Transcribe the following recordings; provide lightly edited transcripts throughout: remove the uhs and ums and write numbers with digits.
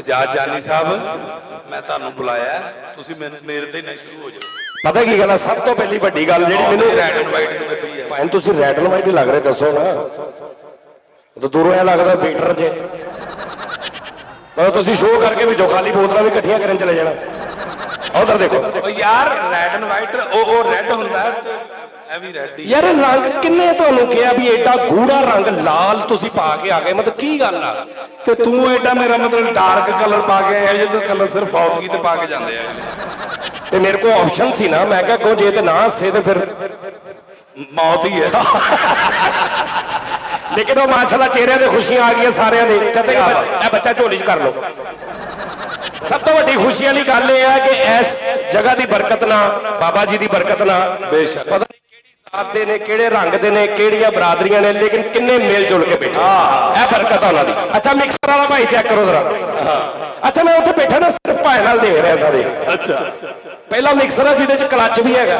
सजाद जानी साहब मैं तुहानू बुलाया तुसीं मेरे ते नहीं शुरू हो जाओ। पता की गल है सब तो पहली वड्डी गल जिहड़ी मैनूं रेड एंड वाइट दी गड्डी है भाई तुसीं रेड एंड वाइट ही लग रहे दसो ना तो दूरों ऐ लगदा बीटर जे मतलब तुसीं शो करके भी जो खाली बोतलां भी इकट्ठियां करन चले जाना। उधर देखो ओ यार रेड एंड वाइट ओ रेड हुंदा है ऐ भी रेड ही यार रंग किन्ने तुहानूं कहा भी एडा गूढ़ा रंग लाल तुसीं पा के आ गए मतलब की गल आ ते तू एडा मेरा मतलब डार्क कलर पा के आया जे तो कलर सिर्फ फौतगी ते पा के जांदे आ ते मेरे को ऑप्शन सी ना मैं क्या जे ते ना हसे ते फिर मौत ही है। लेकिन वो माशाल्लाह चेहरे ते खुशियां आ गई सारे दे चाचा जी ए बच्चा झोली च कर लो। सब तो वड्डी खुशी वाली गल यह है कि इस जगह की बरकत ना बाबा जी की बरकत ना बेशक पता नहीं किहड़ी जात दे ने किहड़े रंग दे ने किहड़ियां बरादरियां ने लेकिन किन्ने मेल जुल के बैठे ए बरकत है उन्हां दी। अच्छा मिक्सर वाला भाई चेक करो जरा। अच्छा मैं उत्थे बैठा ना सिर्फ भाई नाल देख रहा सारे। अच्छा पहला मिक्सर है जिहदे च क्लच भी हैगा।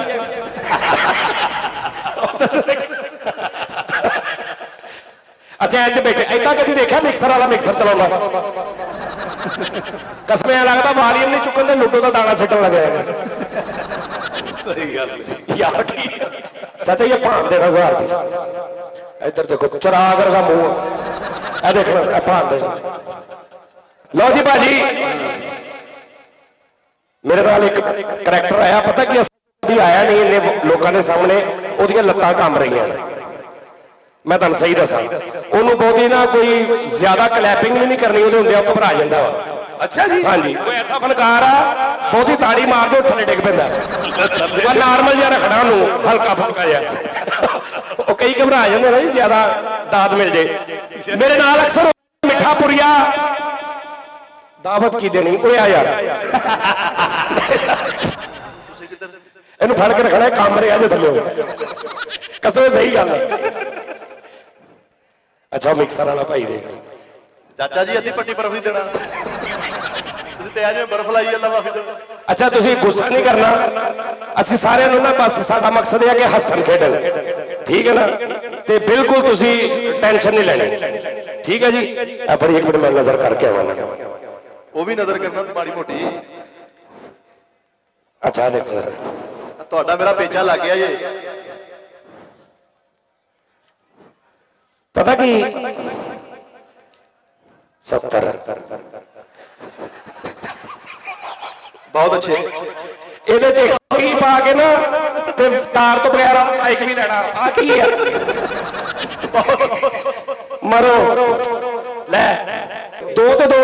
अच्छा इंज बैठे ऐसा कभी देखा मिक्सर वाला मिक्सर चलाउंदा कसम ऐ लगदा वालीअम नहीं चुकन दे लुड्डो का दाना सिटन लग जाएगा। सही गल यार की चाचा ये भान देना ज़हर थी। इधर देखो चराग वर्गा मुंह ए देखना ए भान देना। लो जी भाजी मेरे नाल एक करैक्टर आया पता कि असीं आया नहीं इन्ने लोगों के सामने ओहदियां लत्तां कंब रहीआं ने। मैं तुहानूं सही दसां ओनू बहुती ना कोई ज्यादा क्लैपिंग भी नहीं करनी ओहदे हुंदे घबरा जांदा वा। अच्छा जी हाँ जी कोई ऐसा फनकार आ बहुती ताड़ी मार दो थले डिग पैंदा नॉर्मल जिहा रखना नूं हल्का फुल्का जिहा वो कई घबरा जांदे ना जी ज्यादा दाद मिल जाए। मेरे नाल अक्सर मिठा पुरिया दावत की देनी ओए आ यार इनू फड़ के रखना काम रहा जे थल्ले कसम सही गल है। अच्छा मिक्सर वाला भाई देख चाचा जी अद्धी पट्टी बर्फ नहीं देना तुसीं ते आज बर्फ लाई जांदा माफी दो। अच्छा तुसीं गुस्सा नहीं करना असीं सारिਆਂ ਨੂੰ ना बस साडा मकसद है कि हसन खेडन ठीक है ना ते बिल्कुल तुसीं टेंशन नहीं लेनी ठीक है जी। बड़ी एक मिनट मैं नजर करके आवां वो भी नजर करना तुम्हारी मोटी। अच्छा देखो ਤੁਹਾਡਾ मेरा पेचा लग गया जे पता की 70 बहुत अच्छे ਇਹਦੇ ਚ 120 ਪਾ ਕੇ ਨਾ ਤੇ ਤਾਰ ਤੋਂ ਬਗੈਰ ਮਾਈਕ ਵੀ ਲੈਣਾ ਆ ਕੀ ਹੈ ਮਰੋ ਲੈ ਦੋ ਤੇ ਦੋ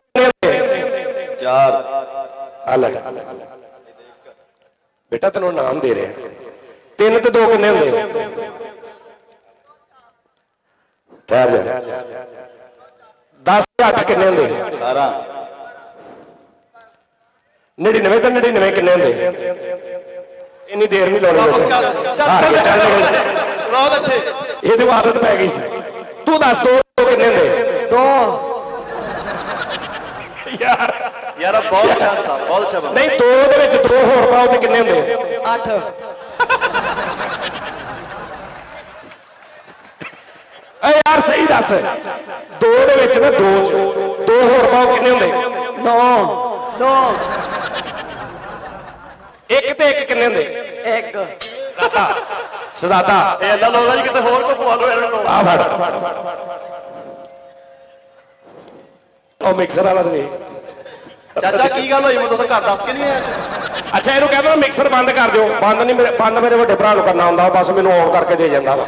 चार अलग बेटा तेन नाम दे रहे तीन ते दो किन्ने होंगे ठहर जा 10 8 किन्ने होंगे 12 99 तो 99 किन्ने होंगे इन्नी देर नहीं लानी बहुत अच्छे ये आदत पै गई सी तू दस दो किन्ने होंगे दो यार यार बहुत अच्छा साहब बहुत अच्छा नहीं दो दे विच दो होर पाओ ते किन्ने होंगे 8 यार सही दस दो दे विच ना दो दो होर पाओ किन्ने होंगे 9 2 एक ते एक किन्ने होंगे 1 सदाता ये अल्लाह लोगा जी किसी होर को पवा लो यार आ फड़ ओ मिक्सर वाला दे चाचा की गल होई मैं तुसें घर दस के नहीं आया। अच्छा ਇਹਨੂੰ ਕਹਿ ਦੋ ਮਿਕਸਰ ਬੰਦ ਕਰ ਦਿਓ ਬੰਦ ਨਹੀਂ ਬੰਦ ਮੇਰੇ ਵੱਡੇ ਭਰਾ ਨੂੰ ਕਰਨਾ ਹੁੰਦਾ ਬਸ ਮੈਨੂੰ ਆਨ ਕਰਕੇ ਦੇ ਜਾਂਦਾ ਵਾ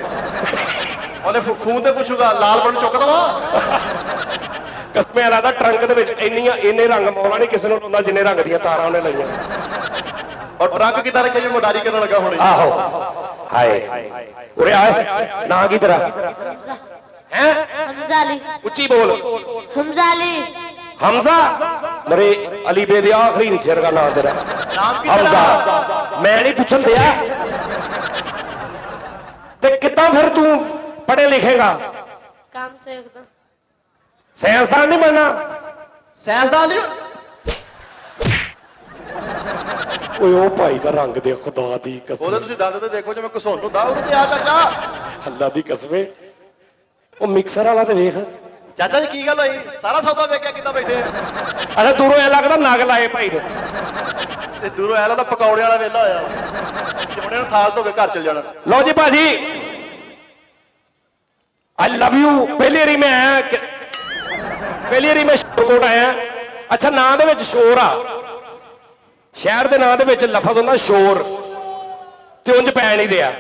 ਉਹਨੇ ਫੋਨ ਤੇ ਪੁੱਛੂਗਾ ਲਾਲ ਬਟਨ ਚੁੱਕ ਦਵਾ ਕਸਮੇ ਵਾਲਾ ਦਾ ਟਰੰਕ ਦੇ ਵਿੱਚ ਇੰਨੇ ਰੰਗ ਮੌਲਾ ਨਹੀਂ ਕਿਸੇ ਨੂੰ ਲਾਉਂਦਾ ਜਿੰਨੇ ਰੰਗ ਦੀਆਂ ਤਾਰਾਂ ਉਹਨੇ ਲਾਈਆਂ ਔਰ ਟਰੰਕ ਕਿਦਾਂ ਰੱਖਿਆ ਜੀ ਮੋਡਾਰੀ ਕਰਨ ਲੱਗਾ ਹੁਣੇ ਆਹੋ ਹਾਏ ਉਰੇ ਆਏ ਨਾ ਕੀ ਤੇਰਾ ਹੈ हमजा अली ਉੱਚੀ ਬੋਲ हमजा अली हमजा मेरे अली बे दे आखिरी शेर का नाम तेरा नाम की हमजा मैं नहीं पूछन दिया ते कितना फिर तू पढ़े लिखेगा काम से एकदम साइंसदान नहीं बनना साइंसदान नहीं ओए ओ भाई दा रंग दे खुदा दी कसम ਉਹਦੇ ਤੁਸੀਂ ਦੰਦ ਤੇ ਦੇਖੋ ਜਿਵੇਂ ਘਸੋਨ ਹੁੰਦਾ ਉਹਦੇ ਤੇ ਆ ਚਾਚਾ अल्लाह दी कसम ओ मिक्सर वाला ते देख ਚਾਚਾ ਜੀ ਕੀ ਗੱਲ ਹੋਈ ਸਾਰਾ ਸੌਦਾ ਵੇਖਿਆ ਕਿੱਦਾਂ ਬੈਠੇ ਆ ਅੱਛਾ ਦੂਰੋਂ ਇਹ ਲੱਗਦਾ ਨਗ ਲਾਏ ਭਾਈ ਨੇ। ਤੇ ਦੂਰੋਂ ਐ ਲੱਗਦਾ ਪਕੌੜੇ ਵਾਲਾ ਵੇਲਾ ਹੋਇਆ ਜਿਉਣੇ ਨੂੰ ਥਾਲ ਧੋ ਕੇ ਘਰ ਚਲ ਜਾਣਾ ਲਓ ਜੀ ਭਾਜੀ ਆਈ ਲਵ ਯੂ। ਪਹਿਲੀ ਵਾਰੀ ਮੈਂ ਆਇਆ ਸ਼ੋਰਕੋਟ ਆਇਆ। ਅੱਛਾ ਨਾਂ ਦੇ ਵਿੱਚ ਸ਼ੋਰ ਆ, ਸ਼ਹਿਰ ਦੇ ਨਾਂ ਦੇ ਵਿੱਚ ਲਫ਼ਜ਼ ਹੁੰਦਾ ਸ਼ੋਰ ਤੇ ਉਂਝ ਪੈ ਨਹੀਂ ਦਿਆ।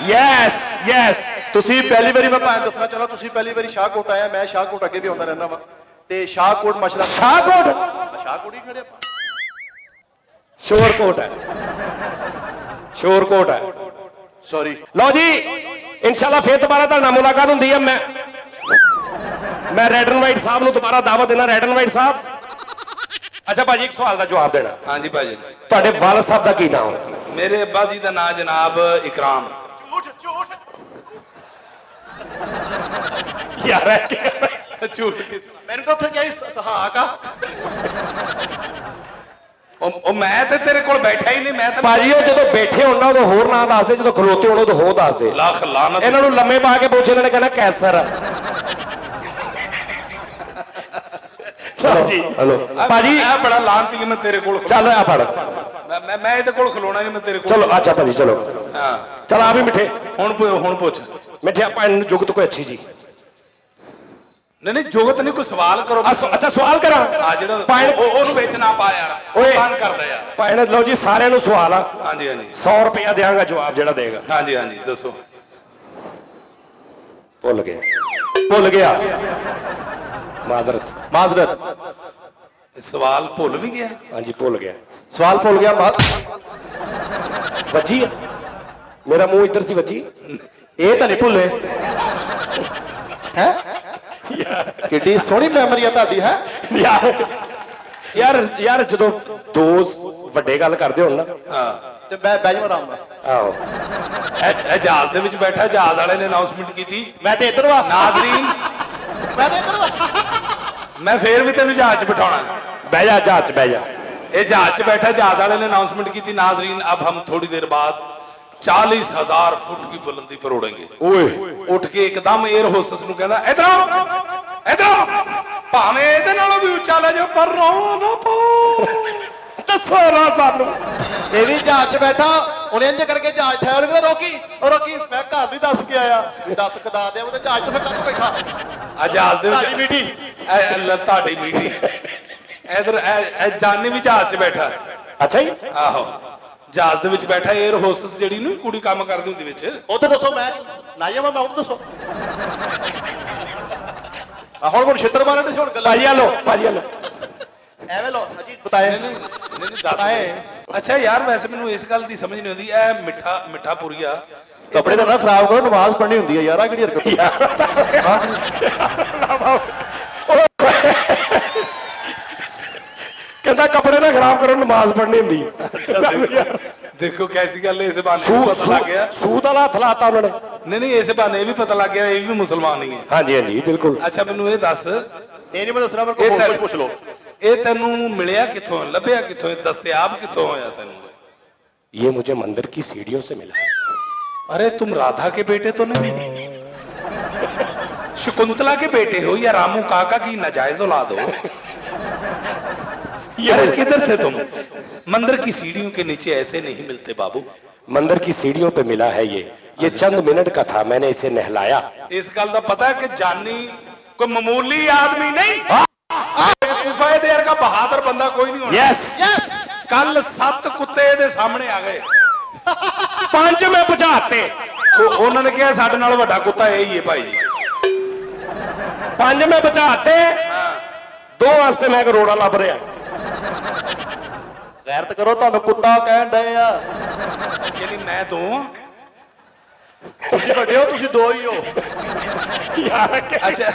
ਯੈਸ ਤੁਸੀਂ ਪਹਿਲੀ ਵਾਰੀ ਮੈਂ ਭਾਵੇਂ ਦੱਸਣਾ ਚਾਹੁੰਦਾ ਤੁਸੀਂ ਪਹਿਲੀ ਵਾਰੀ ਸ਼ਾਹਕੋਟ ਆਇਆ ਮੈਂ ਸ਼ਾਹਕੋਟ ਅੱਗੇ ਵੀ ਆਉਂਦਾ ਰਹਿੰਦਾ ਵਾਂ ਤੇ ਸ਼ਾਹਕੋਟ ਮਸਲਾ ਸ਼ਾਹਕੋਟ ਹੀ ਖੜੇ ਆਪਾਂ ਸ਼ੋਰਕੋਟ ਹੈ। ਸੌਰੀ ਲਓ ਜੀ ਇਨਸ਼ਾਅੱਲਾ ਫਿਰ ਦੁਬਾਰਾ ਤੁਹਾਡੇ ਨਾਲ ਮੁਲਾਕਾਤ ਹੁੰਦੀ ਹੈ। ਮੈਂ ਰੈਡ ਐਂਡ ਵਾਈਟ ਸਾਹਿਬ ਨੂੰ ਦੁਬਾਰਾ ਦਾਵਤ ਦੇਣਾ। ਰੈਡ ਐਂਡ ਵਾਈਟ ਸਾਹਿਬ ਅੱਛਾ ਭਾਜੀ ਇੱਕ ਸਵਾਲ ਦਾ ਜਵਾਬ ਦੇਣਾ। ਹਾਂਜੀ ਭਾਜੀ। ਤੁਹਾਡੇ ਵਾਲਦ ਸਾਹਿਬ ਦਾ ਕੀ ਨਾਮ ਹੈ? ਮੇਰੇ ਅੱਬਾ ਜੀ ਦਾ ਨਾਮ ਜਨਾਬ ਇਕਰਾਮ। ਝੂਠ ਯਾਰ ਝੂਠ ਮੈਨੂੰ ਤਾਂ ਉੱਥੇ ਕਿਹਾ ਸਹਾਕ ਆ ਉਹ ਮੈਂ ਤੇ ਤੇਰੇ ਕੋਲ ਬੈਠਾ ਹੀ ਨਹੀਂ। ਮੈਂ ਤਾਂ ਭਾਜੀ ਉਹ ਜਦੋਂ ਬੈਠੇ ਹੋਣਾ ਉਦੋਂ ਹੋਰ ਨਾਂ ਦੱਸਦੇ, ਜਦੋਂ ਖਲੋਤੇ ਹੋਣ ਉਦੋਂ ਹੋਰ ਦੱਸਦੇ। ਲੱਖ ਲਾਨਤ। ਇਹਨਾਂ ਨੂੰ ਲੰਮੇ ਪਾ ਕੇ ਪੁੱਛ ਇਹਨਾਂ ਨੇ ਕਹਿਣਾ ਕੈਸਰ। ਜੀ ਹਲੋ ਭਾਜੀ ਇਹ ਬੜਾ ਲਾਨਤੀ ਮੈਂ ਤੇਰੇ ਕੋਲ ਚੱਲ ਆ ਫੜ। ਮੈਂ ਇਹਦੇ ਕੋਲ ਖਲੋਣਾ ਨਹੀਂ। ਮੈਂ ਤੇਰੇ ਕੋਲ ਚਲੋ ਅੱਛਾ ਭਾਜੀ ਚਲੋ ਹਾਂ ਚਲ ਆ ਵੀ ਮਿੱਠੇ ਹੁਣ ਪੁੱਛ। ਮਿੱਠੇ ਆਪਾਂ ਇਹਨੂੰ ਜੁਗਤ ਕੋਈ ਅੱਛੀ ਜੀ। ਨਹੀਂ ਜੋਗਤ ਨਹੀਂ ਕੋਈ ਸਵਾਲ ਕਰੋ। ਅੱਛਾ ਸਵਾਲ ਕਰਾਂ। ਆ ਜਿਹੜਾ ਉਹਨੂੰ ਵਿੱਚ ਨਾ ਪਾ ਯਾਰ ਓਏ ਬੰਦ ਕਰਦਾ ਯਾਰ। ਭੈਣ ਲਓ ਜੀ ਸਾਰਿਆਂ ਨੂੰ ਸਵਾਲ ਆ। ਹਾਂਜੀ 100 ਰੁਪਇਆ ਦਿਆਂਗਾ ਜਵਾਬ ਜਿਹੜਾ ਦੇਗਾ। ਹਾਂਜੀ ਦੱਸੋ। ਭੁੱਲ ਗਿਆ ਮਾਜ਼ਰਤ। ਸਵਾਲ ਭੁੱਲ ਵੀ ਗਿਆ। ਹਾਂਜੀ ਭੁੱਲ ਗਿਆ। ਸਵਾਲ ਭੁੱਲ ਗਿਆ ਵੱਜੀ ਮੇਰਾ ਮੂੰਹ ਇੱਧਰ ਸੀ ਵੱਜੀ। ਇਹ ਤਾਂ ਨਹੀਂ ਭੁੱਲੇ ਹੈ ਕਿੱਡੀ ਸੋਹਣੀ ਮੈਮਰੀ ਆ ਤੁਹਾਡੀ ਹੈ ਯਾਰ ਜਦੋਂ ਦੋ ਵੱਡੇ ਗੱਲ ਕਰਦੇ ਹੋਣ ਨਾ ਹਾਂ ਤੇ ਮੈਂ ਬਹਿ ਜਾਵਾਂ ਆਰਾਮ ਨਾਲ ਆਹੋ ਇਹ ਜਹਾਜ਼ ਦੇ ਵਿੱਚ ਬੈਠਾ ਜਹਾਜ਼ ਵਾਲੇ ਨੇ ਅਨਾਉਂਸਮੈਂਟ ਕੀਤੀ ਮੈਂ ਤੇ ਇੱਧਰ ਵਾ ਨਾਜ਼ਰੀਨ ਮੈਂ ਤੇ ਇੱਧਰ ਵਾ ਮੈਂ ਫੇਰ ਵੀ ਤੈਨੂੰ ਜਹਾਜ਼ 'ਚ ਬਿਠਾਉਣਾ। ਬਹਿ ਜਾ ਜਹਾਜ਼ 'ਚ ਬਹਿ ਜਾ। ਇਹ ਜਹਾਜ਼ 'ਚ ਬੈਠਾ ਜਹਾਜ਼ वाले ने अनाउंसमेंट की थी नाजरीन अब हम थोड़ी देर बाद 40,000 फुट की बुलंदी पर उड़ेंगे। ओए उठ के एकदम एयर होस्टेस ਨੂੰ ਕਹਿੰਦਾ ਇਧਰ ਭਾਵੇਂ ਇਹਦੇ ਨਾਲੋਂ ਵੀ ਉੱਚਾ ਲੈ ਜਾਓ ਪਰ ਰੌਲਾ ਨਾ ਪਾਓ। ਦੱਸੋ ਨਾ ਸਾਨੂੰ। ਇਹ ਵੀ ਜਹਾਜ਼ 'ਚ ਬੈਠਾ ਉਹਨੇ ਇੰਜ ਕਰਕੇ ਜਹਾਜ਼ ਠਹਿਰ ਗਿਆ ਰੋਕੀ ਮੈਂ ਘਰ ਨਹੀਂ ਦੱਸ ਕੇ ਆਇਆ ਦੱਸ ਕਦਾ ਦੇ ਉਹਦੇ ਜਹਾਜ਼ 'ਚ ਫਿਰ ਕੱਟ ਬੈਠਾ ਆ ਜਹਾਜ਼ ਦੇ ਤੁਹਾਡੀ ਵਿੱਚ ਮੀਟੀ ਤੁਹਾਡੀ ਮੀਟੀ ਇਧਰ ਜਾਨੀ ਵੀ ਜਹਾਜ਼ 'ਚ ਬੈਠਾ। ਅੱਛਾ ਜੀ ਆਹੋ ਜਹਾਜ਼ ਦੇ ਵਿੱਚ ਬੈਠਾ 에ਅਰ ਹੋਸਟਸ ਜਿਹੜੀ ਨੂੰ ਕੁੜੀ ਕੰਮ ਕਰਦੀ ਹੁੰਦੀ ਵਿੱਚ। ਉੱਥੇ ਦੱਸੋ ਮੈਂ ਨਾ ਜਾਵਾਂ ਮੈਂ ਉਹ ਦੱਸੋ ਆ ਹੁਣ ਛਿੱਤਰ ਮਾਰਨ ਦੀ ਹੁਣ ਗੱਲਾਂ ਭਾਜੀ ਆ ਲੋ ਐਵੇਂ ਲੋ ਅਜੀ ਬਤਾਏ ਨਹੀਂ ਦੱਸ। ਅੱਛਾ ਯਾਰ ਵੈਸੇ ਮੈਨੂੰ ਇਸ ਗੱਲ ਦੀ ਸਮਝ ਨਹੀਂ ਆਉਂਦੀ ਇਹ ਮਿੱਠਾ ਪੁਰੀਆ ਕੱਪੜੇ ਤਾਂ ਨਾ ਖਰਾਬ ਕਰੋ ਨਮਾਜ਼ ਪੜ੍ਹਨੀ ਹੁੰਦੀ ਹੈ ਯਾਰ ਆ ਕਿਹੜੀ ਹਰਕਤ ਕਹਿੰਦਾ ਕੱਪੜੇ ਨਾ ਖਰਾਬ ਕਰੋ ਨਮਾਜ਼ ਪੜ੍ਹਨੀ ਹੁੰਦੀ। ਦੇਖੋ ਕੈਸੀ ਗੱਲ ਹੈ। ਇਸ ਬਹਾਨੇ ਪਤਾ ਲੱਗ ਗਿਆ ਸੂਤ ਵਾਲਾ ਹੱਥ ਲਾਤਾ ਉਹਨਾਂ ਨੇ। ਨਹੀਂ ਇਸ ਬਹਾਨੇ ਇਹ ਵੀ ਪਤਾ ਲੱਗ ਗਿਆ ਇਹ ਵੀ ਮੁਸਲਮਾਨ ਹੀ ਹੈ। ਹਾਂਜੀ ਬਿਲਕੁਲ। ਅੱਛਾ ਮੈਨੂੰ ਇਹ ਦੱਸ ਇਹ ਨਹੀਂ ਮੈਂ ਦੱਸਣਾ ਮੇਰੇ ਕੋਲ ਪੁੱਛ ਲਓ ਇਹ ਤੈਨੂੰ ਮਿਲਿਆ ਕਿੱਥੋਂ ਲੱਭਿਆ ਕਿੱਥੋਂ दस्तयाब कितों होया तेनू? ये मुझे मंदिर की सीढ़ियों से मिला है। अरे तुम राधा के बेटे तो नहीं शकुंतला के बेटे हो या रामू काका की नाजायज औलाद हो? यार किधर थे तुम? मंदिर की सीढ़ियों के नीचे ऐसे नहीं मिलते बाबू। मंदिर की सीढ़ियों पे मिला है ये चंद मिनट का था मैंने इसे नहलाया। इस गल का पता है कि जानी कोई मामूली आदमी नहीं देर का बहादुर बंदा कोई नहीं होना। यस कल 7 कुत्ते दे सामने आ गए 5 में बुझाते उन्होंने कहा साडे नाल वड्डा कुत्ता यही है भाई जी 5 में बुझाते 2 वास्ते मैं करोड़ा लभ रहा। गैरत करो ਤੁਹਾਨੂੰ ਕੁੱਤਾ ਕਹਿਣ ਡਏ ਆ यानी मैं दो ਤੁਸੀਂ ਵੱਡੇ ਹੋ ਤੁਸੀਂ ਦੋ ਹੀ ਹੋ यार अच्छा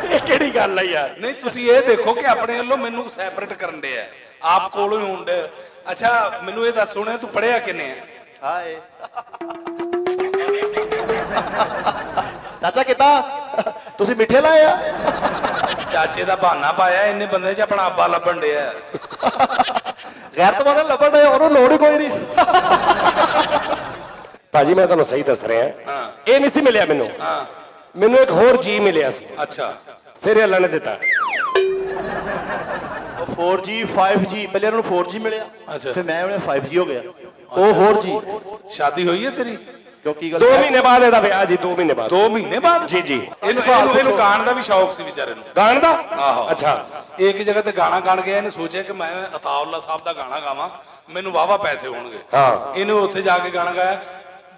ਇਹ ਕਿਹੜੀ ਗੱਲ ਹੈ ਯਾਰ। नहीं तुसी ये देखो कि अपने ਵੱਲੋਂ ਮੈਨੂੰ ਸੈਪਰੇਟ ਕਰਨ ਦੇ ਆ ਆਪ ਕੋਲੋਂ ਹੀ ਹੁੰਦੇ। ਅੱਛਾ ਮੈਨੂੰ ਇਹ ਦੱਸ ਸੁਣਿਆ ਤੂੰ ਪੜਿਆ ਕਿੰਨੇ ਆ? ਹਾਏ ਚਾਚਾ ਕਿੱਦਾਂ ਤੁਸੀਂ ਮਿੱਠੇ ਲਾਏ ਆ ਚਾਚੇ ਦਾ ਬਹਾਨਾ ਪਾਇਆ ਇੰਨੇ ਬੰਦੇ 'ਚ ਆਪਣਾ ਆਬਾ ਲੱਭਣ ਡਿਆ। ਗੈਰਤ ਬੰਦੇ ਲੱਭਣ ਡਏ ਉਹਨੂੰ ਲੋੜ ਹੀ ਕੋਈ ਨਹੀਂ ਭਾਜੀ ਮੈਂ ਤੁਹਾਨੂੰ ਸਹੀ ਦੱਸ ਰਿਹਾ ਹਾਂ ਇਹ ਨਹੀਂ ਸੀ ਮਿਲਿਆ ਮੈਨੂੰ। ਹਾਂ ਮੈਨੂੰ ਇੱਕ ਹੋਰ ਜੀ ਮਿਲਿਆ ਸੀ, ਅੱਛਾ ਫਿਰ ਇਹ ਅੱਲਾ ਨੇ ਦਿੱਤਾ। ਉਹ 4G 5G ਪਹਿਲੇ ਉਹਨਾਂ ਨੂੰ 4G ਮਿਲਿਆ, ਅੱਛਾ। ਫਿਰ ਮੈਂ ਉਹਨੇ 5G ਹੋ ਗਿਆ, ਉਹ ਹੋਰ ਜੀ। ਸ਼ਾਦੀ ਹੋਈ ਹੈ ਤੇਰੀ? ਕਿਉਂਕਿ 2 ਮਹੀਨੇ ਬਾਅਦ ਇਹਦਾ ਵਿਆਹ ਜੀ, 2 ਮਹੀਨੇ ਬਾਅਦ। 2 ਮਹੀਨੇ ਬਾਅਦ? ਜੀ ਜੀ। ਇਹਨੂੰ ਗਾਣ ਦਾ ਵੀ ਸ਼ੌਕ ਸੀ ਵਿਚਾਰੇ ਨੂੰ। ਗਾਣ ਦਾ? ਆਹੋ ਅੱਛਾ। ਇੱਕ ਜਗ੍ਹਾ ਤੇ ਗਾਣਾ ਗਾਣ ਗਿਆ, ਇਹਨੇ ਸੋਚਿਆ ਕਿ ਮੈਂ ਅਤਾਉल्ला ਸਾਹਿਬ ਦਾ ਗਾਣਾ ਗਾਵਾਂ, ਮੈਨੂੰ ਵਾਵਾ ਪੈਸੇ ਹੋਣਗੇ। ਹਾਂ। ਇਹਨੂੰ ਉੱਥੇ ਜਾ ਕੇ ਗਾਣਾ ਗਾਇਆ,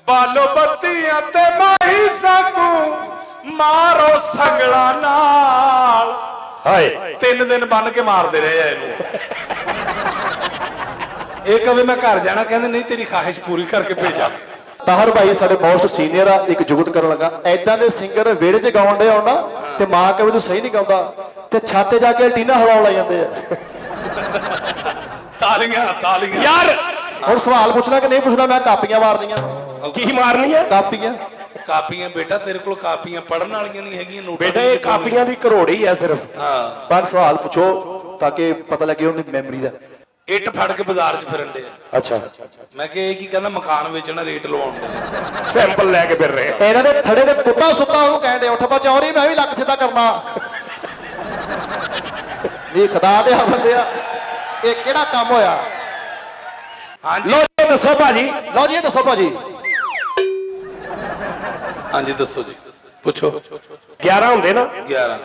ਬਾਲੋ ਬੱਤੀਆਂ ਤੇ ਮਾਹੀ ਸਾਕੂ ਮਾਰੋ ਸੰਗਲਾ ਨਾਲ। ਹਾਏ 3 ਦਿਨ ਬੰਨ ਕੇ ਮਾਰਦੇ ਰਹੇ ਆ ਇਹਨੂੰ। ਇਹ ਕਵੇ ਮੈਂ ਘਰ ਜਾਣਾ, ਕਹਿੰਦੇ ਨਹੀਂ ਤੇਰੀ ਖਾਹਿਸ਼ ਪੂਰੀ ਕਰਕੇ ਭੇਜਾਂ। ਤਾਹਰ ਭਾਈ ਸਾਡੇ ਮੋਸਟ ਸੀਨੀਅਰ ਆ, ਇੱਕ ਜੁਗਤ ਕਰਨ ਲੱਗਾ, ਐਦਾਂ ਦੇ ਸਿੰਗਰ ਵਿਹੜੇ 'ਚ ਗਾਉਣ ਦੇ ਆਉਣਾ ਤੇ ਮਾਂ ਕਹੇ ਤੂੰ ਸਹੀ ਨਹੀਂ ਗਾਉਂਦਾ ਤੇ ਛਾਤੇ ਜਾ ਕੇ ਟੀਨਾ ਹਲਾਉਣ ਲੱਗ ਜਾਂਦੇ ਆ। ਤਾਲੀਆਂ ਤਾਲੀਆਂ। ਯਾਰ ਹੁਣ ਸਵਾਲ ਪੁੱਛਣਾ ਕਿ ਨਹੀਂ ਪੁੱਛਣਾ? ਮੈਂ ਕਾਪੀਆਂ ਮਾਰਨੀਆਂ। ਕੀ ਮਾਰਨੀ ਹੈ? ਕਾਪੀਆਂ। ਕਾਪੀਆਂ ਬੇਟਾ ਤੇਰੇ ਕੋਲ ਕਾਪੀਆਂ ਪੜਨ ਵਾਲੀਆਂ ਨਹੀਂ ਹੈਗੀਆਂ, ਨੋਟਾਂ ਬੇਟਾ ਇਹ ਕਾਪੀਆਂ ਦੀ ਕਰੋੜੀ ਹੈ ਸਿਰਫ। ਹਾਂ ਪਰ ਸਵਾਲ ਪੁੱਛੋ ਤਾਂ ਕਿ ਪਤਾ ਲੱਗੇ ਉਹਦੀ ਮੈਮਰੀ ਦਾ। ਇੱਟ ਫੜ ਕੇ ਬਾਜ਼ਾਰ 'ਚ ਫਿਰਨ ਦੇ। ਅੱਛਾ ਮੈਂ ਕਿਹਾ ਇਹ ਕੀ ਕਹਿੰਦਾ, ਮਕਾਨ ਵੇਚਣਾ ਰੇਟ ਲਵਾਉਣ ਦੇ। ਸੈਂਪਲ ਲੈ ਕੇ ਫਿਰ ਰਹੇ ਆ। ਇਹਨਾਂ ਦੇ ਥੜੇ ਦੇ ਪੁੱਟਾ ਸੁੱਤਾ ਉਹਨੂੰ ਕਹਿਣ ਦੇ ਉੱਠ ਪਾ ਚੌਰੀ, ਮੈਂ ਵੀ ਲੱਕ ਸਿੱਧਾ ਕਰਨਾ। ਨਹੀਂ ਖੁਦਾ ਦੇ ਬੰਦੇ ਆ, ਇਹ ਕਿਹੜਾ ਕੰਮ ਹੋਇਆ? ਹਾਂਜੀ ਲੋ ਜੀ ਦੱਸੋ ਭਾਜੀ। ਲਓ ਜੀ ਇਹ ਦੱਸੋ ਭਾਜੀ। ਹਾਂਜੀ ਦੱਸੋ ਜੀ, ਪੁੱਛੋ। 11 ਹੁੰਦੇ ਨਾ, 11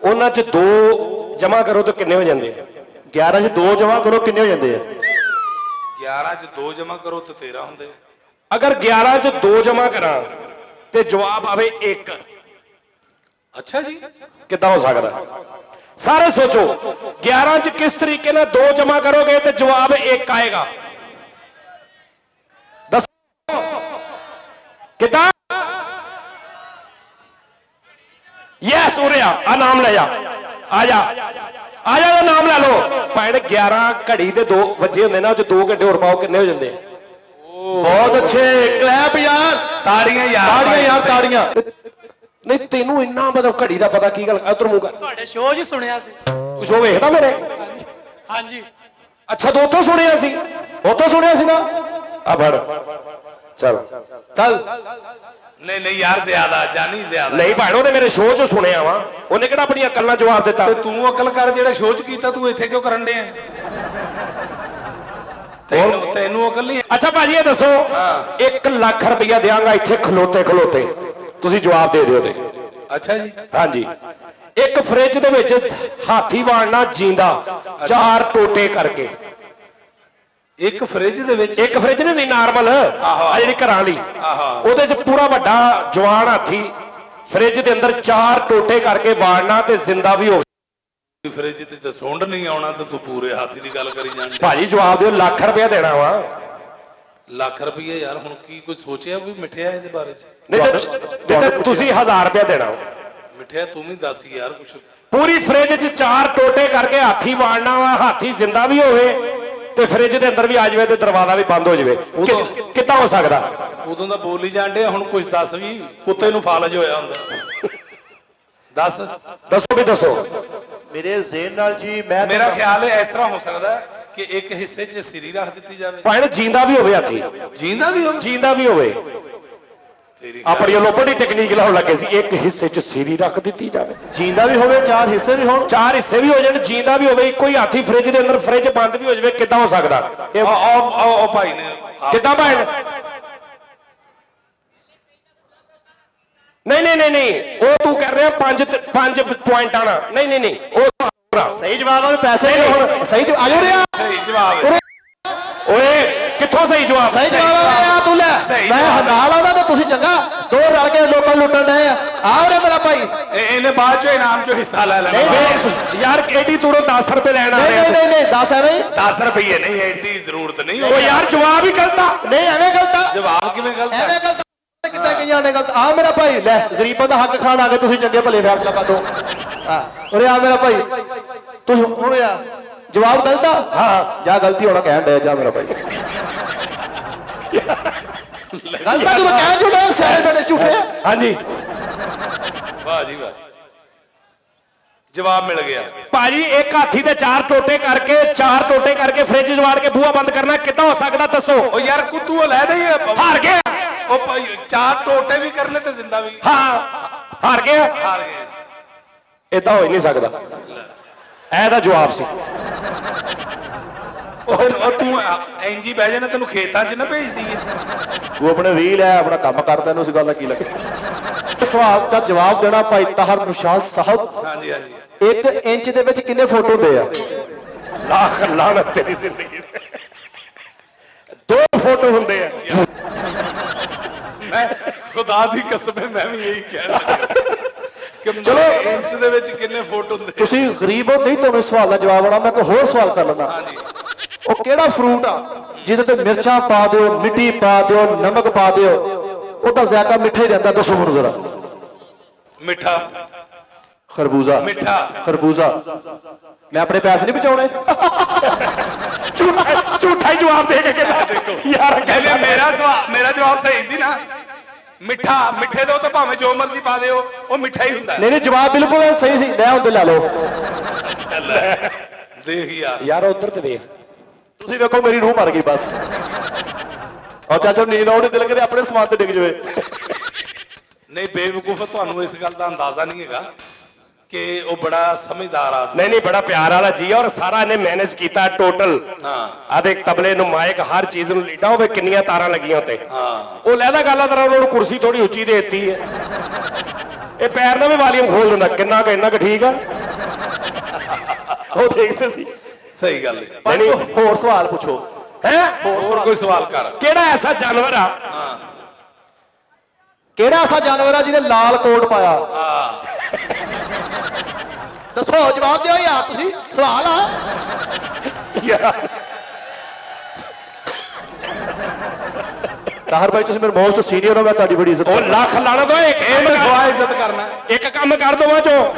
ਉਹਨਾਂ ਚ 2 ਜਮਾ ਕਰੋ ਤਾਂ ਕਿੰਨੇ ਹੋ ਜਾਂਦੇ ਆ? 11 'ਚ 2 ਜਮਾ ਕਰੋ ਕਿੰਨੇ ਹੋ ਜਾਂਦੇ ਆ? 11 'ਚ 2 ਜਮਾ ਕਰੋ ਤੇ 13 ਹੁੰਦੇ। ਅਗਰ 11 ਚ 2 ਜਮਾ ਕਰਾਂ ਤੇ ਜਵਾਬ ਆਵੇ 1, ਅੱਛਾ ਜੀ, ਕਿੱਦਾਂ ਹੋ ਸਕਦਾ? ਸਾਰੇ ਸੋਚੋ, 11 ਚ ਕਿਸ ਤਰੀਕੇ ਨਾਲ 2 ਜਮਾ ਕਰੋਗੇ ਤੇ ਜਵਾਬ 1 ਆਏਗਾ? ਦੱਸੋ ਕਿੱਦਾਂ? ਯੈਸ ਉਰਿਆ ਆ ਨਾਮ ਲੈ ਜਾ, ਆ ਜਾ ਆ ਜਾ, ਨਾਮ ਲੈ ਲਓ। ਭੈਣ 11 ਘੜੀ ਦੇ 2 ਵਜੇ ਹੁੰਦੇ ਨਾ, ਉਹ ਚ 2 ਘੰਟੇ ਹੋਰ ਪਾਓ ਕਿੰਨੇ ਹੋ ਜਾਂਦੇ? ਬਹੁਤ ਅੱਛੇ, ਕਲੈਪ ਯਾਰ, ਤਾੜੀਆਂ ਯਾਰ, ਤਾੜੀਆਂ ਯਾਰ, ਤਾੜੀਆਂ। ਨਹੀਂ ਤੈਨੂੰ ਇੰਨਾ ਮਤਲਬ ਘੜੀ ਦਾ ਪਤਾ? ਕੀ ਗੱਲ, ਉਧਰ ਮੂੰਹ ਕਰ। ਤੁਹਾਡੇ ਸ਼ੋਅ 'ਚ ਸੁਣਿਆ ਸੀ। ਤੂੰ ਸ਼ੋ ਵੇਖਦਾ ਮੇਰੇ? ਹਾਂਜੀ ਅੱਛਾ ਤੂੰ ਉੱਥੋਂ ਸੁਣਿਆ ਸੀ? ਉੱਥੋਂ ਸੁਣਿਆ ਸੀ ਨਾ? ਆ ਫੜ ਚੱਲ। ਚੱਲ ਨਹੀਂ ਨਹੀਂ ਯਾਰ, ਜ਼ਿਆਦਾ ਜਾਨੀ ਜ਼ਿਆਦਾ। ਨਹੀਂ ਭੈਣ, ਉਹਨੇ ਮੇਰੇ ਸ਼ੋਅ 'ਚ ਸੁਣਿਆ ਵਾ, ਉਹਨੇ ਕਿਹੜਾ ਆਪਣੀਆਂ ਗੱਲਾਂ ਜਵਾਬ ਦਿੱਤਾ? ਤੇ ਤੂੰ ਅਕਲ ਕਰ, ਜਿਹੜਾ ਸ਼ੋਅ 'ਚ ਕੀਤਾ ਤੂੰ ਇੱਥੇ ਕਿਉਂ ਕਰਨ ਡਿਆ? ਤੈਨੂੰ ਅਕਲ ਨਹੀਂ? ਅੱਛਾ ਭਾਜੀ ਇਹ ਦੱਸੋ, 1 ਲੱਖ ਰੁਪਇਆ ਦਿਆਂਗਾ ਇੱਥੇ ਖਲੋਤੇ ਖਲੋਤੇ, ਤੁਸੀਂ ਜਵਾਬ ਦੇ ਦਿਓ ਤੇ। ਅੱਛਾ ਜੀ, ਹਾਂਜੀ। ਇੱਕ ਫ੍ਰਿਜ ਦੇ ਵਿੱਚ ਹਾਥੀ ਵਾੜਨਾ ਜਿੰਦਾ, 4 ਟੋਟੇ ਕਰਕੇ। ਇੱਕ ਫ੍ਰਿਜ ਦੇ ਵਿੱਚ? ਇੱਕ ਫ੍ਰਿਜ ਨਹੀਂ ਹੁੰਦੀ ਨਾਰਮਲ, ਆ ਜਿਹੜੀ ਘਰਾਂ ਲਈ, ਆਹੋ। ਉਹਦੇ 'ਚ ਪੂਰਾ ਵੱਡਾ ਜਵਾਨ ਹਾਥੀ ਫ੍ਰਿਜ ਦੇ ਅੰਦਰ 4 ਟੋਟੇ ਕਰਕੇ ਵਾੜਨਾ ਤੇ ਜ਼ਿੰਦਾ ਵੀ ਹੋ। ਫ੍ਰਿਜ ਤੇ ਤਾਂ ਸੁੰਡ ਨਹੀਂ ਆਉਣਾ ਤੇ ਤੂੰ ਪੂਰੇ ਹਾਥੀ ਦੀ ਗੱਲ ਕਰੀ ਜਾਂਦੇ। ਭਾਜੀ ਜਵਾਬ ਦਿਓ, ਲੱਖ ਰੁਪਇਆ ਦੇਣਾ ਵਾ। ਲੱਖ ਰੁਪਏ ਯਾਰ, ਹੁਣ ਕੀ ਕੋਈ ਸੋਚਿਆ ਵੀ ਮਿੱਠਿਆ ਇਹਦੇ ਬਾਰੇ 'ਚ? ਨਹੀਂ ਤੇ ਤੁਸੀਂ 1000 ਰੁਪਇਆ ਦੇਣਾ। ਮਿੱਠਿਆ ਤੂੰ ਵੀ ਦੱਸ ਯਾਰ ਕੁਛ। ਪੂਰੀ ਫ੍ਰਿਜ 'ਚ 4 ਟੋਟੇ ਕਰਕੇ ਹਾਥੀ ਵਾੜਨਾ ਵਾ, ਹਾਥੀ ਜ਼ਿੰਦਾ ਵੀ ਹੋਵੇ ਤੇ ਫ੍ਰਿਜ ਦੇ ਅੰਦਰ ਵੀ ਆ ਜਾਵੇ ਤੇ ਦਰਵਾਜ਼ਾ ਵੀ ਬੰਦ ਹੋ ਜਾਵੇ। ਕਿੱਦਾਂ ਹੋ ਸਕਦਾ? ਉਦੋਂ ਦਾ ਬੋਲੀ ਜਾਂਦੇ, ਹੁਣ ਕੁਝ ਦੱਸ ਵੀ। ਕੁੱਤੇ ਨੂੰ ਫਾਲਜ ਹੋਇਆ ਹੁੰਦਾ, ਦੱਸ। ਦੱਸੋ ਵੀ ਦੱਸੋ। ਮੇਰੇ ਜ਼ੇਨ ਨਾਲ ਜੀ, ਮੈਂ ਮੇਰਾ ਖਿਆਲ ਹੈ ਇਸ ਤਰ੍ਹਾਂ ਹੋ ਸਕਦਾ ਕਿ ਇੱਕ ਹਿੱਸੇ 'ਚ ਸਿਰੀ ਰੱਖ ਦਿੱਤੀ ਜਾਵੇ। ਭਾਵੇਂ ਜਿੰਦਾ ਵੀ ਹੋਵੇ ਹਾਥੀ, ਜੀਂਦਾ ਵੀ ਹੋਵੇ। ਜਿੰਦਾ ਵੀ ਹੋਵੇ। ਤੇਰੀ ਆਪਣੀ ਵੱਲੋਂ ਬੜੀ ਟੈਕਨੀਕ ਲਾਉਣ ਲੱਗੇ ਸੀ, ਇੱਕ ਹਿੱਸੇ 'ਚ ਸਿਰੀ ਰੱਖ ਦਿੱਤੀ ਜਾਵੇ, ਜੀਂਦਾ ਵੀ ਹੋਵੇ, 4 ਹਿੱਸੇ ਵੀ ਹੋਣ, 4 ਹਿੱਸੇ ਵੀ ਹੋ ਜਾਣ, ਜਿੰਦਾ ਵੀ ਹੋਵੇ, ਇੱਕੋ ਹੀ ਹਾਥੀ ਫ੍ਰਿਜ ਦੇ ਅੰਦਰ, ਫ੍ਰਿਜ ਬੰਦ ਵੀ ਹੋ ਜਾਵੇ। ਕਿੱਦਾਂ ਹੋ ਸਕਦਾ? ਉਹ ਭਾਈ ਨੇ ਕਿੱਦਾਂ ਭੈਣ? ਨਹੀਂ ਉਹ ਤੂੰ ਕਰ ਰਿਹਾ 5 ਪੁਆਇੰਟਾਂ ਨਾਲ। ਨਹੀਂ ਉਹ ਸਹੀ ਜਵਾਬ ਆ, ਪੈਸੇ ਨਹੀਂ ਹੁਣ ਸਹੀ ਆ ਜਾਓ ਰਿਆ। ਸਹੀ ਜਵਾਬ ਹੈ। ਓਏ ਕਿੱਥੋਂ ਸਹੀ ਜਵਾਬ? ਸਹੀ ਜਵਾਬ ਆ ਰਿਹਾ, ਤੂੰ ਲੈ। ਮੈਂ ਨਾਲ ਆਉਂਦਾ ਤਾਂ ਤੁਸੀਂ ਚੰਗਾ 2 ਰਲ ਕੇ ਲੋਕਾਂ ਲੁੱਟਣ ਦੇ ਆ ਰੇ ਮੇਰਾ ਭਾਈ। ਇਹਨੇ ਬਾਅਦ 'ਚੋਂ ਇਨਾਮ 'ਚੋਂ ਹਿੱਸਾ ਲੈ ਲੈਣਾ। ਯਾਰ ਐਡੀ ਤੂਰੋਂ 10 ਰੁਪਏ ਲੈਣਾ। ਨਹੀਂ 10 ਐਵੇਂ 10 ਰੁਪਏ ਨਹੀਂ, ਐਡੀ ਜ਼ਰੂਰਤ ਨਹੀਂ। ਉਹ ਯਾਰ ਜਵਾਬ ਹੀ ਗਲਤ ਆ। ਨਹੀਂ ਐਵੇਂ ਗਲਤ ਆ। ਜਵਾਬ ਕਿਵੇਂ ਗਲਤ ਹੈ? ਐਵੇਂ ਗਲਤ ਕਿੱਦਾਂ ਕਈਆਂ ਨੇ ਗਲਤ ਆ? ਮੇਰਾ ਭਾਈ ਲੈ, ਗਰੀਬਾਂ ਦਾ ਹੱਕ ਖਾਣ ਆ ਕੇ ਤੁਸੀਂ ਚੰਗੇ ਭਲੇ ਫੈਸਲਾ ਕਰ ਦੋ। ਹਾਂ ਉਰੇ ਆ ਮੇਰਾ ਭਾਈ, ਤੂੰ ਹੁਣ ਆ ਜਵਾਬ ਗਲਤ ਆ। ਹਾਂ ਜਾ ਗਲਤੀ ਹੋਣਾ ਕਹਿਣ ਦੇ, ਜਾ ਮੇਰਾ ਭਾਈ ਗਲਤ ਆ। ਤੂੰ ਕਹਿ ਝੂਠੇ ਸਿਆਣੇ ਸਾਡੇ ਝੂਠੇ। ਹਾਂਜੀ ਵਾਹ ਜੀ ਵਾਹ, ਜਵਾਬ ਮਿਲ ਗਿਆ। ਭਾਜੀ ਇੱਕ ਹਾਥੀ ਦੇ 4 ਟੋਟੇ ਕਰਕੇ ਫ੍ਰਿਜ 'ਚ ਵਾੜ ਕੇ ਬੂਹਾ ਬੰਦ ਕਰਨਾ ਕਿੱਦਾਂ ਹੋ ਸਕਦਾ? ਦੱਸੋ। ਉਹ ਯਾਰ ਕੁੱਤੂ ਲੈ ਦੇ, ਹਾਰ ਗਿਆ। ਉਹ ਭਾਈ ਚਾਰ ਟੋਟੇ ਵੀ ਕਰਨੇ ਤੇ ਜ਼ਿੰਦਾ ਵੀ ਹਾਂ ਹਾਰ ਗਿਆ ਹਾਰ ਗਏ। ਇਦਾਂ ਹੋ ਹੀ ਨਹੀਂ ਸਕਦਾ ਇਹਦਾ ਜਵਾਬ ਸੀ ਉਹ ਤੂੰ ਐਂਜੀ ਬਹਿ ਜਾਣਾ, ਤੈਨੂੰ ਖੇਤਾਂ 'ਚ ਨਾ ਭੇਜਦੀ ਹੈ। ਤੂੰ ਆਪਣੇ ਰੀਲ ਹੈ ਆਪਣਾ ਕੰਮ ਕਰਦਾ ਨੂੰ ਇਸ ਗੱਲ ਦਾ ਕੀ ਲੱਗਦਾ। ਸਵਾਲ ਦਾ ਜਵਾਬ ਦੇਣਾ ਭਾਈ ਤਾਹਰ ਪ੍ਰਸ਼ਾਦ ਸਾਹਿਬ। ਹਾਂਜੀ ਹਾਂਜੀ 1 ਇੰਚ ਦੇ ਵਿੱਚ ਕਿੰਨੇ ਫੁੱਟ ਹੁੰਦੇ ਆ? ਲੱਖ ਲਾਹਨਤ ਤੇਰੀ ਜ਼ਿੰਦਗੀ ਤੇ। 2 ਫੁੱਟ ਹੁੰਦੇ ਆ। ਮੈਂ ਖੁਦਾ ਦੀ ਕਸਮ ਹੈ ਮੈਂ ਵੀ ਇਹੀ ਕਹਿ ਰਿਹਾ ਕਿ ਚਲੋ ਇੰਚ ਦੇ ਵਿੱਚ ਕਿੰਨੇ ਫੁੱਟ ਹੁੰਦੇ। ਤੁਸੀਂ ਗਰੀਬ ਹੋ ਨਹੀਂ, ਤੁਹਾਨੂੰ ਇਸ ਸਵਾਲ ਦਾ ਜਵਾਬ ਆਉਣਾ। ਮੈਂ ਕੋਈ ਹੋਰ ਸਵਾਲ ਕਰ ਲੈਂਦਾ। ਉਹ ਕਿਹੜਾ ਫਰੂਟ ਆ ਜਿਹਦੇ ਤੇ ਮਿਰਚਾਂ ਪਾ ਦਿਓ, ਮਿੱਟੀ ਪਾ ਦਿਓ, ਨਮਕ ਪਾ ਦਿਓ, ਉਹਦਾ ਜ਼ਾਇਕਾ ਮਿੱਠਾ ਹੀ ਰਹਿੰਦਾ? ਦੱਸੋ ਮੈਨੂੰ ਜ਼ਰਾ। ਮਿੱਠਾ ਖਰਬੂਜ਼ਾ। ਮਿੱਠਾ ਖਰਬੂਜ਼ਾ। ਮੈਂ ਆਪਣੇ ਪੈਸੇ ਨਹੀਂ ਬਚਾਉਣੇ। ਝੂਠਾ ਹੀ ਜਵਾਬ ਦੇ ਕੇ ਕਹਿੰਦਾ ਯਾਰ ਕਹਿੰਦੇ ਮੇਰਾ ਜਵਾਬ ਸਹੀ ਸੀ ਨਾ। ਮਿੱਠਾ, ਮਿੱਠੇ ਦੇ ਉੱਤੇ ਭਾਵੇਂ ਜੋ ਮਰਜ਼ੀ ਪਾ ਦਿਓ ਉਹ ਮਿੱਠਾ ਹੀ ਹੁੰਦਾ। ਨਹੀਂ ਜਵਾਬ ਬਿਲਕੁਲ ਸਹੀ ਸੀ। ਲੈ ਹੁੰਦੇ ਲੈ ਲਓ। ਦੇਖ ਯਾਰ ਉਧਰ ਤੇ ਵੇਖ। ਤੁਸੀਂ ਵੇਖੋ ਮੇਰੀ ਰੂਹ ਮਰ ਗਈ ਬਸ। ਔਰ ਚਾਚਾ ਨੀਂਦ ਆਉਣੀ ਦਿਲ ਕਰੇ ਆਪਣੇ ਸਮਾਨ ਤੇ ਡਿੱਗ ਜਾਵੇ। ਨਹੀਂ ਬੇਵਕੂਫ, ਤੁਹਾਨੂੰ ਇਸ ਗੱਲ ਦਾ ਅੰਦਾਜ਼ਾ ਨਹੀਂ ਹੈਗਾ ਕਿ ਉਹ ਬੜਾ ਸਮਝਦਾਰ ਆਦਮੀ। ਨਹੀਂ ਬੜਾ ਪਿਆਰ ਵਾਲਾ ਜੀ ਔਰ ਸਾਰਾ ਇਹਨੇ ਮੈਨੇਜ ਕੀਤਾ ਟੋਟਲ। ਹਾਂ ਆ ਦੇਖ ਤਬਲੇ ਨੂੰ ਮਾਈਕ ਹਰ ਚੀਜ਼ ਨੂੰ ਲੀਡਾ ਹੋਵੇ, ਕਿੰਨੀਆਂ ਤਾਰਾਂ ਲੱਗੀਆਂ ਉੱਤੇ। ਹਾਂ ਉਹ ਲੈਦਾ ਗੱਲ ਆ ਤਰ੍ਹਾਂ ਉਹਨਾਂ ਨੂੰ ਕੁਰਸੀ ਥੋੜੀ ਉੱਚੀ ਦੇ ਦਿੱਤੀ ਹੈ। ਇਹ ਪੈਰ ਨਾਲ ਵੀ ਵਾਲੀਅਮ ਖੋਲ ਦਿੰਦਾ। ਕਿੰਨਾ ਕੁ ਠੀਕ ਆ। ਉਹ ਦੇਖਦੇ ਸੀ। ਸਹੀ ਗੱਲ ਹੈ। ਪਰ ਹੋਰ ਸਵਾਲ ਪੁੱਛੋ। ਹੈ ਹੋਰ ਕੋਈ ਸਵਾਲ ਕਰ। ਕਿਹੜਾ ਐਸਾ ਜਾਨਵਰ ਆ ਕਿਹੜਾ ਐਸਾ ਜਾਨਵਰ ਆ ਜਿਹਨੇ ਲਾਲ ਕੋਟ ਪਾਇਆ? ਦੱਸੋ ਜਵਾਬ ਦਿਓ ਯਾਰ। ਤੁਸੀਂ ਸਵਾਲ ਆ ਯਾਰ ਤਾਹਰ ਭਾਈ, ਤੁਸੀਂ ਮੇਰੇ ਮੋਸਟ ਸੀਨੀਅਰ ਹੋ। ਮੈਂ ਤੁਹਾਡੀ ਬੜੀ ਇੱਜ਼ਤ ਉਹ ਲੱਖ ਲਾਣਾ ਤੋਂ ਇੱਕ ਸਵਾ ਇੱਜ਼ਤ ਕਰਨਾ। ਇੱਕ ਕੰਮ ਕਰ ਦਵਾਂ ਚੋ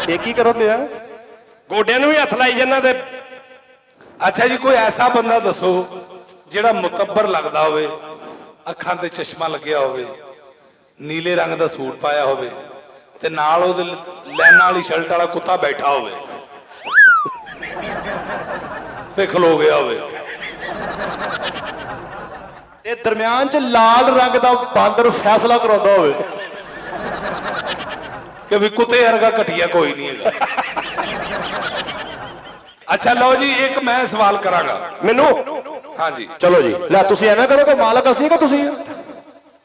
ਇਹ ਕੀ ਕਰਦੇ ਆ? ਗੋਡਿਆਂ ਨੂੰ ਵੀ ਹੱਥ ਲਾਈ ਜੰਨਾ ਤੇ। ਅੱਛਾ ਜੀ, ਕੋਈ ਐਸਾ ਬੰਦਾ ਦੱਸੋ ਜਿਹੜਾ ਮੁਤੱਬਰ ਲੱਗਦਾ ਹੋਵੇ, ਅੱਖਾਂ ਤੇ ਚਸ਼ਮਾ ਲੱਗਿਆ ਹੋਵੇ, ਨੀਲੇ ਰੰਗ ਦਾ ਸੂਟ ਪਾਇਆ ਹੋਵੇ ਤੇ ਨਾਲ ਉਹਦੇ ਲੈਣਾ ਵਾਲੀ ਸ਼ਰਟ ਵਾਲਾ ਕੁੱਤਾ ਬੈਠਾ ਹੋਵੇ ਫੇ ਖਲੋ ਗਿਆ ਹੋਵੇ ਤੇ ਦਰਮਿਆਨ ਚ ਲਾਲ ਰੰਗ ਦਾ ਬਾਂਦਰ ਫੈਸਲਾ ਕਰਾਉਂਦਾ ਹੋਵੇ ਕਿ ਵੀ ਕੁੱਤੇ ਵਰਗਾ ਘਟੀਆ ਕੋਈ ਨਹੀਂ ਹੈਗਾ। ਅੱਛਾ ਲਓ ਜੀ, ਇੱਕ ਮੈਂ ਸਵਾਲ ਕਰਾਂਗਾ ਮੈਨੂੰ। ਹਾਂਜੀ ਚਲੋ ਜੀ। ਲੈ ਤੁਸੀਂ ਐਵੇਂ ਕਰੋਗੇ, ਮਾਲਕ ਅਸੀਂ ਕਿ ਤੁਸੀਂ?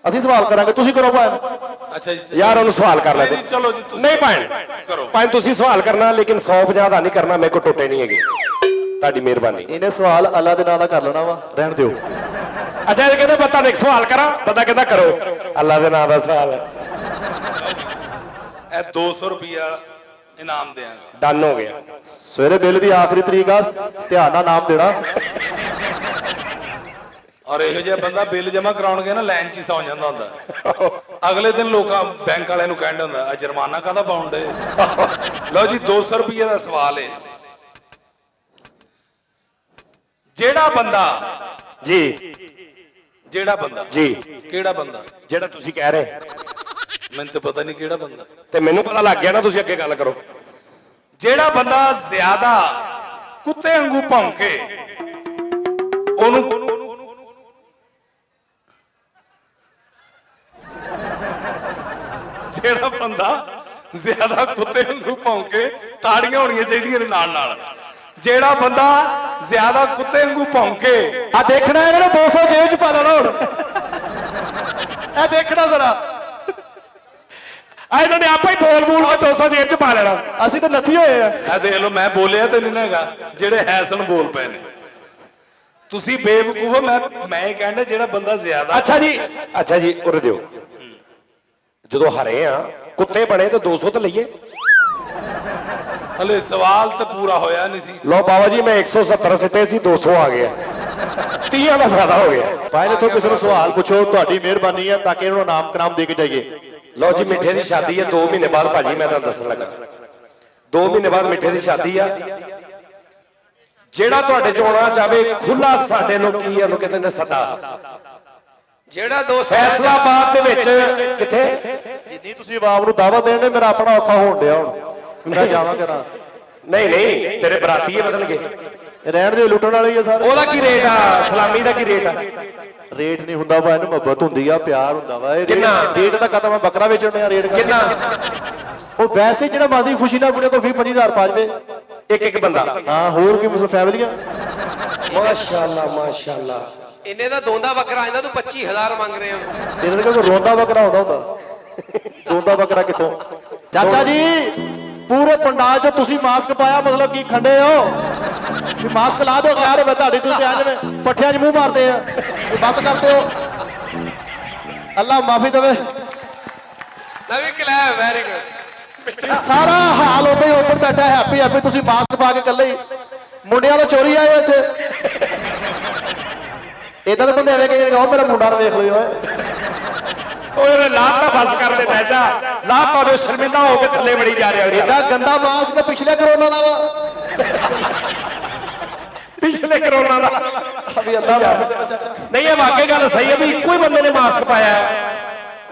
ਅਸੀਂ ਸਵਾਲ ਕਰਾਂਗੇ, ਤੁਸੀਂ ਕਰੋ ਭਾਵੇਂ। ਅੱਛਾ ਜੀ ਯਾਰ ਉਹਨੂੰ ਸਵਾਲ ਕਰ ਲੈ। ਨਹੀਂ, ਚਲੋ ਜੀ ਤੁਸੀਂ ਨਹੀਂ ਭੈਣ ਕਰੋ। ਭਾਵੇਂ ਤੁਸੀਂ ਸਵਾਲ ਕਰਨਾ, ਲੇਕਿਨ 150 ਦਾ ਨਹੀਂ ਕਰਨਾ। ਮੇਰੇ ਕੋਲ ਟੁੱਟੇ ਨਹੀਂ ਹੈਗੇ। ਤੁਹਾਡੀ ਮਿਹਰਬਾਨੀ। ਇਹਨੇ ਸਵਾਲ ਅੱਲਾ ਦੇ ਨਾਂ ਦਾ ਕਰ ਲੈਣਾ ਵਾ, ਰਹਿਣ ਦਿਓ। ਅੱਛਾ ਇਹ ਕਹਿੰਦੇ ਪਤਾ ਨਹੀਂ ਸਵਾਲ ਕਰਾਂ, ਪਤਾ ਕਹਿੰਦਾ ਕਰੋ। ਅੱਲਾ ਦੇ ਨਾਂ ਦਾ ਸਵਾਲ ਹੈ। ਇਹ 200 ਰੁਪਿਆ ਇਨਾਮ ਦੇਵਾਂਗਾ। ਡਨ ਹੋ ਗਿਆ। ਸਵੇਰੇ ਬਿੱਲ ਦੀ ਆਖਰੀ ਤਰੀਕ ਆ, ਧਿਆਨ ਨਾਲ ਨਾਮ ਦੇਣਾ। ਔਰ ਇਹੋ ਜਿਹਾ ਬੰਦਾ ਬਿੱਲ ਜਮਾ ਕਰਾਉਣ ਗਿਆ ਨਾ, ਲਾਈਨ 'ਚ ਹੀ ਸੌਂ ਜਾਂਦਾ ਹੁੰਦਾ। ਅਗਲੇ ਦਿਨ ਲੋਕਾਂ ਬੈਂਕ ਵਾਲਿਆਂ ਨੂੰ ਕਹਿੰਦੇ ਹੁੰਦਾ ਆ ਜੁਰਮਾਨਾ ਕਾਹਦਾ ਪਾਉਂਦੇ। ਲਓ ਜੀ 200 ਰੁਪਏ ਦਾ ਸਵਾਲ ਹੈ। ਜਿਹੜਾ ਬੰਦਾ ਜੀ ਜੀ ਕਿਹੜਾ ਬੰਦਾ ਜਿਹੜਾ ਤੁਸੀਂ ਕਹਿ ਰਹੇ, ਮੈਨੂੰ ਤਾਂ ਪਤਾ ਨਹੀਂ ਕਿਹੜਾ ਬੰਦਾ। ਤੇ ਮੈਨੂੰ ਪਤਾ ਲੱਗ ਗਿਆ ਨਾ, ਤੁਸੀਂ ਅੱਗੇ ਗੱਲ ਕਰੋ। ਜਿਹੜਾ ਬੰਦਾ ਜ਼ਿਆਦਾ ਕੁੱਤੇ ਵਾਂਗੂ ਭੌਂਕੇ ਉਹਨੂੰ ਜਿਹੜਾ ਬੰਦਾ ਜ਼ਿਆਦਾ ਕੁੱਤੇ ਵਾਂਗੂ ਭੌਂਕੇ, ਤਾੜੀਆਂ ਹੋਣੀਆਂ ਚਾਹੀਦੀਆਂ ਨੇ ਨਾਲ ਨਾਲ। ਜਿਹੜਾ ਬੰਦਾ ਜ਼ਿਆਦਾ ਕੁੱਤੇ ਵਾਂਗੂ ਭੌਂਕੇ, ਆ ਦੇਖਣਾ ਇਹਨਾਂ ਨੇ 200 ਜੇਬ ਚ ਪਾ ਲੈਣਾ ਹੁਣ। ਇਹ ਦੇਖਣਾ ਜ਼ਰਾ। ਆ ਇਹਨਾਂ ਨੇ ਆਪੇ ਹੀ ਬੋਲ ਕੇ 200 ਜੇਬ ਚ ਪਾ ਲੈਣਾ। ਅਸੀਂ ਤਾਂ ਨੱਥੀ ਹੋਏ ਆ। ਇਹ ਦੇਖ ਲਓ, ਮੈਂ ਬੋਲਿਆ ਤੇ ਨਹੀਂ ਹੈਗਾ, ਜਿਹੜੇ ਹੈਸਨ ਬੋਲ ਪਏ ਨੇ। ਤੁਸੀਂ ਬੇਵਕੂਫ ਹੋ। ਮੈਂ ਇਹ ਕਹਿੰਦਾ ਜਿਹੜਾ ਬੰਦਾ ਜ਼ਿਆਦਾ। ਅੱਛਾ ਜੀ ਉਰੇ ਦਿਓ। ਜਦੋਂ ਹਰੇ ਆ ਕੁੱਤੇ ਬਣੇ ਤਾਂ 200 ਤਾਂ ਲਈਏ। ਹਲੇ ਸਵਾਲ ਤਾਂ ਪੂਰਾ ਹੋਇਆ ਨਹੀਂ ਸੀ। ਲੋ ਬਾਬਾ ਜੀ, ਮੈਂ 170 ਸਿੱਟੇ ਸੀ, 200 ਆ ਗਿਆ। 30 ਦਾ ਫਾਇਦਾ ਹੋ ਗਿਆ। ਭਾਈ ਇੱਥੋਂ ਕਿਸੇ ਨੂੰ ਸਵਾਲ ਪੁੱਛੋ, ਤੁਹਾਡੀ ਮਿਹਰਬਾਨੀ ਹੈ, ਤਾਂ ਕਿ ਇਹਨੂੰ ਨਾਮ ਦੇ ਕੇ ਜਾਈਏ। ਲਓ ਜੀ, ਮਿੱਠੇ ਦੀ ਸ਼ਾਦੀ ਹੈ 2 ਮਹੀਨੇ ਬਾਅਦ। ਭਾਜੀ ਮੈਂ ਤੁਹਾਨੂੰ ਦੱਸਣ ਲੱਗਾ, 2 ਮਹੀਨੇ ਬਾਅਦ ਮਿੱਠੇ ਦੀ ਸ਼ਾਦੀ ਆ। ਜਿਹੜਾ ਤੁਹਾਡੇ ਚੋਂ ਆਉਣਾ ਚਾਹਵੇ ਖੁੱਲਾ, ਸਾਡੇ ਨੂੰ ਕੀ ਉਹਨੂੰ ਕਹਿੰਦੇ ਨੇ ਸੱਦਾ। ਜਿਹੜਾ ਦੋਸਤ ਫੈਸਲਾਬਾਦ ਦੇ ਵਿੱਚ ਕਿੱਥੇ ਜਿੰਨੀ ਤੁਸੀਂ ਆਵਾਮ ਨੂੰ ਦਾਵਾ ਦੇਣ ਨੇ, ਮੇਰਾ ਆਪਣਾ ਔਖਾ ਹੋਣ ਡਿਆ ਹੁਣ। ਮੈਂ ਜਾਵਾਂਗਾ ਨਾ। ਨਹੀਂ ਤੇਰੇ ਬਰਾਤੀਏ ਬਦਲਣਗੇ। ਰਹਿਣ ਦੇ, ਲੁੱਟਣ ਵਾਲੇ ਹੀ ਆ ਸਾਰੇ। ਉਹਦਾ ਕੀ ਰੇਟ ਆ? ਸਲਾਮੀ ਦਾ ਕੀ ਰੇਟ ਆ? ਰੇਟ ਨਹੀਂ ਹੁੰਦਾ ਵਾ, ਇਹਨੂੰ ਮੁਹੱਬਤ ਹੁੰਦੀ ਆ, ਪਿਆਰ ਹੁੰਦਾ ਵਾ। ਇਹ ਕਿੰਨਾ? ਰੇਟ ਦਾ ਕਦਮ ਆ, ਬੱਕਰਾ ਵੇਚਣੇ ਆ ਰੇਟ ਕਰ। ਕਿੰਨਾ? ਉਹ ਵੈਸੇ ਜਿਹੜਾ ਮਰਜ਼ੀ ਖੁਸ਼ੀ ਨਾਲ ਆਪਣੇ ਕੋਲ 20-25,000 ਪਾ ਜਵੇ। ਇੱਕ ਬੰਦਾ। ਹਾਂ, ਹੋਰ ਕੀ ਮਤਲਬ ਫੈਮਲੀਆਂ। ਮਾਸ਼ਾਅੱਲਾ ਮਾਸ਼ਾਅੱਲਾ। ਇੰਨੇ ਦਾ ਦੋਂਦਾ ਬੱਕਰਾ ਆਂਦਾ ਤੂੰ 25,000 ਮੰਗ ਰਹੇ ਹੋ। ਇਹਨਾਂ ਦੇ ਕੋਲ ਰੋਂਦਾ ਬੱਕਰਾ ਹੁੰਦਾ ਦੋਂਦਾ ਬੱਕਰਾ ਕਿੱਥੋਂ? ਚਾਚਾ ਜੀ ਪੂਰੇ ਪੰਡਾਲ 'ਚ ਤੁਸੀਂ ਮਾਸਕ ਪਾਇਆ, ਮਤਲਬ ਕੀ ਖੰਡੇ ਹੋ ਵੀ ਮਾਸਕ ਲਾ ਦਿਓ। ਯਾਰ ਮੈਂ ਤੁਹਾਡੀ ਤੁਸੀਂ ਆ ਜਿਵੇਂ ਪੱਠਿਆਂ 'ਚ ਮੂੰਹ ਮਾਰਦੇ ਆ, ਵੀ ਬਸ ਕਰਦੇ ਹੋ। ਅੱਲਾ ਮਾਫੀ ਦੇਵੇ। ਨਵੀਂ ਕਲੈਬ ਵੈਰੀ ਗੁੱਡ। ਇਹ ਸਾਰਾ ਹਾਲ ਉੱਤੇ ਹੀ ਉੱਪਰ ਬੈਠਾ ਹੈਪੀ ਹੈਪੀ, ਤੁਸੀਂ ਮਾਸਕ ਪਾ ਕੇ ਇਕੱਲੇ ਹੀ। ਮੁੰਡਿਆਂ ਤੋਂ ਚੋਰੀ ਆਏ ਹੋ ਇੱਥੇ। ਇਦਾਂ ਦੇ ਬੰਦੇ ਐਵੇਂ ਕਹਿੰਦੇ ਉਹ ਮੇਰਾ ਮੁੰਡਾ ਨੂੰ ਵੇਖ ਲਿਓ ਓਏ ਲਾਤਾ ਬਸ ਕਰਦੇ ਬੈਜਾ, ਲਾਤਾ ਦੇ ਸ਼ਰਮਿੰਦਾ ਹੋ ਕੇ ਥੱਲੇ ਵੜੀ ਜਾ ਰਿਹਾ। ਇਹਦਾ ਗੰਦਾ ਮਾਸਕ ਤਾਂ ਪਿਛਲੇ ਕਰੋਨਾ ਦਾ ਵਾ। ਪਿਛਲੇ ਕਰੋਨਾ ਦਾ ਵੀ ਅੱਲਾ ਮਾਫੀ ਦੇਵੇ ਚਾਚਾ। ਨਹੀਂ, ਇਹ ਵਾਕਈ ਗੱਲ ਸਹੀ ਹੈ ਵੀ ਇੱਕੋ ਹੀ ਬੰਦੇ ਨੇ ਮਾਸਕ ਪਾਇਆ।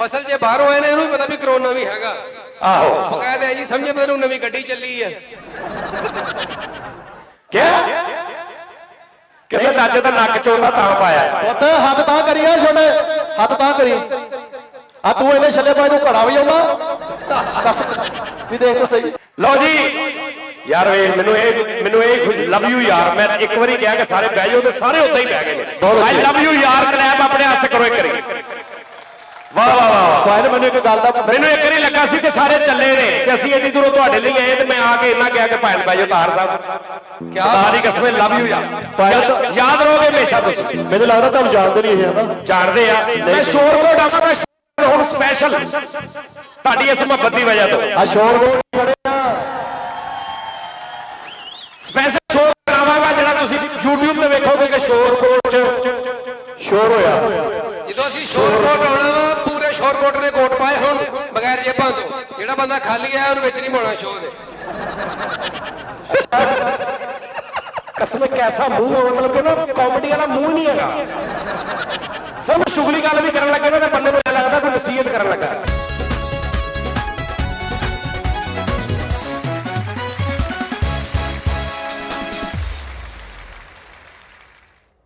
ਅਸਲ 'ਚ ਬਾਹਰੋਂ ਆਏ ਨੇ, ਇਹਨੂੰ ਵੀ ਪਤਾ ਵੀ ਕਰੋਨਾ ਵੀ ਹੈਗਾ। ਆਹੋ ਉਹ ਕਹਿੰਦੇ ਜੀ ਸਮਝੇ ਮੈਨੂੰ ਨਵੀਂ ਗੱਡੀ ਚੱਲੀ ਹੈ। ਕਹਿੰਦਾ ਚਾਚੇ ਦਾ ਨੱਕ ਚੋਂਦਾ ਤਾਂ ਪਾਇਆ। ਪੁੱਤ ਹੱਥ ਤਾਂ ਕਰੀ ਆ ਛੋਟੇ, ਹੱਥ ਤਾਂ ਕਰੀ। ਆ ਤੂੰ ਇਹਨੇ ਛੱਲੇ ਪਾਏ ਤੂੰ ਘੜਾ ਵੀ ਆਉਣਾ ਦੱਸ ਵੀ ਦੇਖ ਤਾਂ ਸਹੀ। ਲਓ ਜੀ ਯਾਰ ਵੇ ਮੈਨੂੰ ਇਹ ਲਵ ਯੂ ਯਾਰ। ਮੈਂ ਇੱਕ ਵਾਰੀ ਕਿਹਾ ਕਿ ਸਾਰੇ ਬਹਿ ਜਾਓ ਤੇ ਸਾਰੇ ਉੱਦਾਂ ਹੀ ਬਹਿ ਗਏ ਨੇ। ਆਈ ਲਵ ਯੂ ਯਾਰ ਕਲੈਪ ਆਪਣੇ ਵਾਸਤੇ ਕਰੋ ਇੱਕ ਵਾਰੀ। ਵਾਹ ਵਾਹ ਵਾਹ। ਫਾਇਲ ਮੈਨੂੰ ਇੱਕ ਗੱਲ ਦਾ ਮੈਨੂੰ ਇੱਕ ਵਾਰੀ ਲੱਗਾ ਸੀ ਕਿ ਸਾਰੇ ਚੱਲੇ ਨੇ ਤੇ ਅਸੀਂ ਏਡੀ ਦੂਰੋਂ ਤੁਹਾਡੇ ਲਈ ਆਏ ਤੇ ਮੈਂ ਆ ਕੇ ਇੰਨਾ ਕਿਹਾ ਕਿ ਭੈਣ ਬਹਿ ਜਾਓ ਤਾਰ ਸਾਹਿਬ। ਖੁਦਾ ਦੀ ਕਸਮ ਲਵ ਯੂ ਯਾਰ। ਯਾਦ ਰਹੋਗੇ ਹਮੇਸ਼ਾ ਤੁਸੀਂ। ਮੈਨੂੰ ਲੱਗਦਾ ਤੁਹਾਨੂੰ ਜਾਣਦੇ ਨਹੀਂ ਇਹ ਹਨਾ। ਜਾਣਦੇ ਆ। ਮੈਂ ਸ਼ੋਰ ਕੋਟ ਆਵਾਂਗਾ ਹੁਣ ਸਪੈਸ਼ਲ ਤੁਹਾਡੀ ਇਸ ਮੁਹੱਬਤ ਦੀ ਵਜ੍ਹਾ ਤੋਂ। ਆ ਸ਼ੋਰ ਕੋਟ ਖੜੇ ਆ। ਸਪੈਸ਼ਲ ਸ਼ੋਰ ਕਰਾਵਾਂਗਾ ਜਿਹੜਾ ਤੁਸੀਂ YouTube ਤੇ ਵੇਖੋਗੇ ਕਿ ਸ਼ੋਰ ਕੋਟ ਚ ਸ਼ੋਰ ਹੋਇਆ। ਜਦੋਂ ਅਸੀਂ ਸ਼ੋਰ ਕੋਟ ਆਉਣਾ ਵਾ, ਪੂਰੇ ਸ਼ੋਰ ਕੋਟ ਨੇ ਕੋਟ ਪਾਏ ਹੁਣ ਬਗੈਰ ਜੇਬਾਂ ਤੋਂ। ਜਿਹੜਾ ਬੰਦਾ ਖਾਲੀ ਆਇਆ ਉਹਨੂੰ ਵਿੱਚ ਨਹੀਂ ਪਾਉਣਾ ਸ਼ੋਰ ਦੇ। ਕਸਮ ਕੈਸਾ ਮੂੰਹ ਮਤਲਬ ਕਿ ਨਾ ਕਾਮੇਡੀ ਵਾਲਾ ਮੂੰਹ ਨਹੀਂ ਹੈਗਾ। ਸਭ ਸ਼ੁਗਲੀ ਗੱਲ ਵੀ ਕਰਨ ਲੱਗੇ ਨਾ ਤੇ ਬੰਦੇ ਨੂੰ ਲੱਗਦਾ ਕੋਈ ਨਸੀਹਤ ਕਰਨ ਲੱਗਾ।